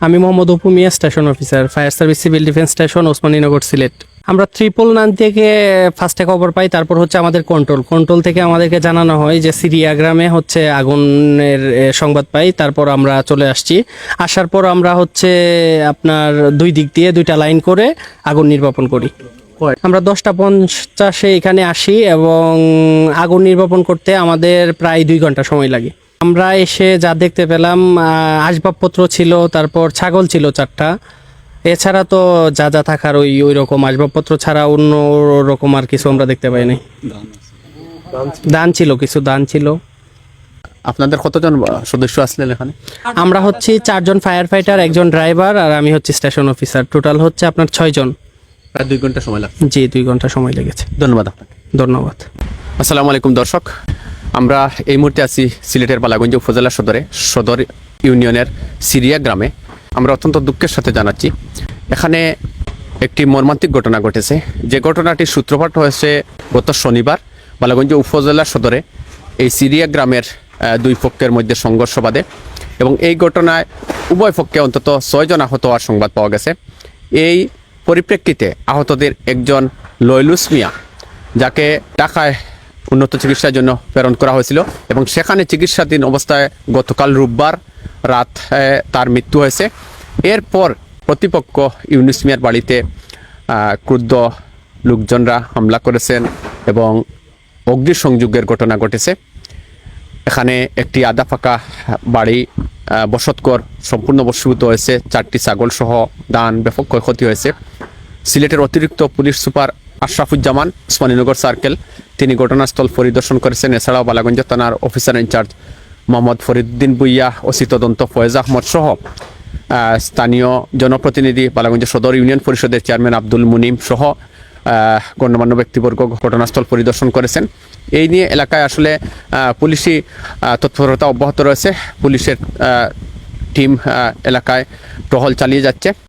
আমি Mohammad Apu Mia, station officer, fire service civil defence station, Osmaninagar, Sylhet. আমরা 999 থেকে ফার্স্টে খবর পাই, তারপর হচ্ছে আমাদের কন্ট্রোল থেকে আমাদেরকে জানানো হয় যে সিরিয়া গ্রামে হচ্ছে আগুনের সংবাদ পাই। তারপর আমরা চলে আসছি। আসার পর আমরা হচ্ছে আপনার দুই দিক দিয়ে দুইটা লাইন করে আগুন নির্বাপন করি। আমরা 10:50 এখানে আসি এবং আগুন নির্বাপন করতে আমাদের প্রায় 2 ঘন্টা সময় লাগে। আমরা এসে যা দেখতে পেলাম, আসবাবপত্র ছিল, তারপর ছাগল ছিল 4টা। এছাড়া তো যা যা থাকার ওই রকম আসবাবপত্র ছাড়া অন্য রকম আর কিছু আমরা দেখতে পাই নাই। কিছু দান ছিল। আপনাদের কতজন সদস্য আসলেন এখানে? আমরা হচ্ছে 4 জন ফায়ার ফাইটার, 1 জন ড্রাইভার, আর আমি হচ্ছে স্টেশন অফিসার। টোটাল হচ্ছে আপনার 6 জন। প্রায় 2 ঘন্টা সময় লাগবে। জি, 2 ঘন্টা সময় লেগেছে। ধন্যবাদ আপনাকে। ধন্যবাদ। আসসালামু আলাইকুম দর্শক, আমরা এই মুহূর্তে আছি সিলেটের বালাগঞ্জ উপজেলা সদর ইউনিয়নের সিরিয়া গ্রামে। আমরা অত্যন্ত দুঃখের সাথে জানাচ্ছি এখানে একটি মর্মান্তিক ঘটনা ঘটেছে। যে ঘটনাটির সূত্রপাত হয়েছে গত শনিবার বালাগঞ্জ উপজেলা সদরে এই সিরিয়া গ্রামের 2 পক্ষের মধ্যে সংঘর্ষ বাধে এবং এই ঘটনায় উভয় পক্ষে অন্তত 6 জন আহত হওয়ার সংবাদ পাওয়া গেছে। এই পরিপ্রেক্ষিতে আহতদের একজন লয়লুস মিয়া, যাকে ঢাকায় উন্নত চিকিৎসার জন্য প্রেরণ করা হয়েছিল এবং সেখানে চিকিৎসাধীন অবস্থায় গতকাল রোববার রাত তার মৃত্যু হয়েছে। এরপর প্রতিপক্ষ ইউনুস মিয়ার বাড়িতে ক্রুদ্ধ লোকজনরা হামলা করেছেন এবং অগ্নিসংযোগের ঘটনা ঘটেছে। এখানে একটি আধা ফাঁকা বাড়ি বসতঘর সম্পূর্ণ ভস্মীভূত হয়েছে। 4টি ছাগল সহ ধান ব্যাপক ক্ষয়ক্ষতি হয়েছে। সিলেটের অতিরিক্ত police super Ashrafuzzaman, Osmaninagar circle, তিনি ঘটনাস্থল পরিদর্শন করেছেন। এছাড়াও বালাগঞ্জ থানার officer in charge Mohammad Fariduddin Bhuiya, OC তদন্ত ফয়েজ আহমদ সহ স্থানীয় জনপ্রতিনিধি, বালাগঞ্জ সদর ইউনিয়ন পরিষদের চেয়ারম্যান আব্দুল মুনিম সহ গণ্যমান্য ব্যক্তিবর্গ ঘটনাস্থল পরিদর্শন করেছেন। এই নিয়ে এলাকায় আসলে পুলিশি তৎপরতা অব্যাহত রয়েছে। পুলিশের টিম এলাকায় টহল চালিয়ে যাচ্ছে।